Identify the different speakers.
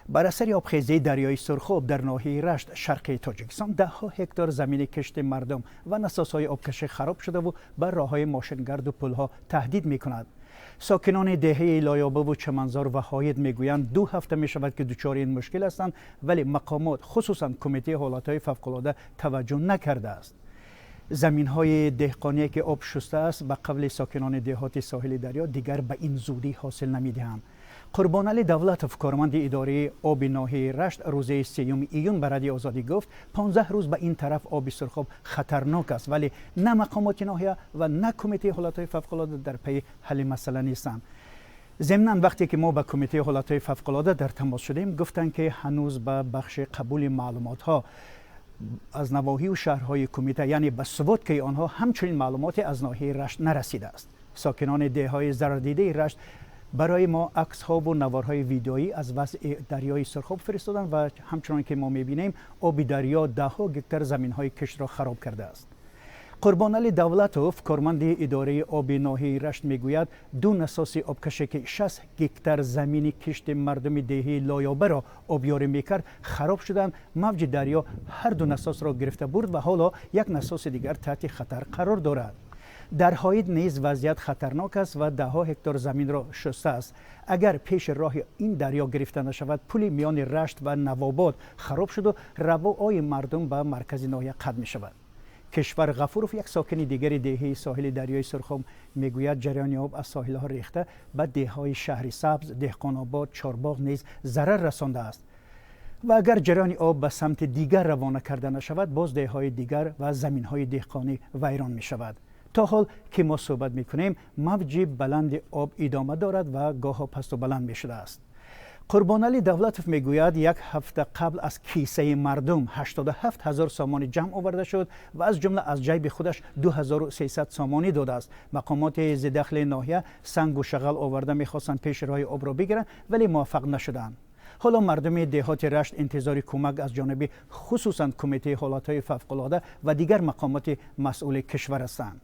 Speaker 1: بر اثر آبخیزی دریای سرخاب در ناحیه رشت شرقی تاجیکستان ده‌ها هکتار زمین کشت مردم و نسازهای آبکش خراب شده و بر راههای ماشینگرد و پلها تهدید می‌کند. ساکنان دهه لایابه و چمنزار و هاید میگویند 2 هفته می شود که دچار این مشکل هستند، ولی مقامات خصوصا کمیته حالاتهای فوق‌العاده توجه نکرده است. زمین های دهقانی که آب شسته است به قول ساکنان دهات ساحل دریا دیگر به این زودی حاصل نمی‌دهند. قربان علی دولتوف کارمند اداره آب ناحیه رشت روز 3 ایون به رادیو آزادی گفت 15 روز به این طرف آب سرخاب خطرناک است، ولی نه مقامات ناحیه و نه کمیته حالاتهای فوق‌العاده در پی حل مسئله نیستند. ضمناً وقتی که ما با کمیته حالاتهای فوق‌العاده در تماس شدیم گفتند که هنوز به بخش قبول معلومات ها از نواحی و شهرهای کمیته یعنی به سوادکه آنها همچنین معلوماتی از ناحیه رشت نرسیده است. ساکنان دههای ضرردیده رشت برای ما عکس ها و نوارهای ویدئویی از وضع دریای سرخاب فرستادند و همچنان که ما میبینیم آب دریا 10 هکتار زمین های کشت را خراب کرده است. قربان علی دولتوف کارمند اداره آب ناحیه رشت میگوید 2 نساز آبکش که 60 هکتار زمین کشت مردم دهه لایابه را آبیاری میکرد خراب شدند. موج دریا هر 2 نساز را گرفته برد و حالا یک نساز دیگر تحت خطر قرار دارد. در هاید نیز وضعیت خطرناک است و 10 هکتار زمین را شسته است. اگر پیش راه این دریا گرفته نشود پلی میان رشت و نواباد خراب شد و روای مردم به مرکز ناحیه قطع می شود. کشور غفوروف یک ساکن دیگر دهه ساحل دریای سرخاب میگوید جریان آب از ساحل ها ریخته به دههای شهر سبز، دهقان آباد، چارباغ نیز ضرر رسانده است و اگر جریان آب به سمت دیگر روانه کرده نشود باز دههای دیگر و زمین های دهقانی ویران می شود. تا حال که ما صحبت می کنیم موج بلند آب ادامه دارد و گاه پست و بلند می شده است. قربان علی دولتوف میگوید 1 هفته قبل از کیسه مردم 87,000 سامانی جمع آورده شد و از جمله از جیب خودش 2300 سامانی داده است. مقامات ز داخل ناحیه سنگ و شغل آورده میخواستند پیش راه آب را بگیرند ولی موفق نشدند. حالا مردم دهات رشت انتظار کمک از جانب خصوصا کمیته حالاتهای فوق‌العاده و دیگر مقامات مسئول کشور هستند.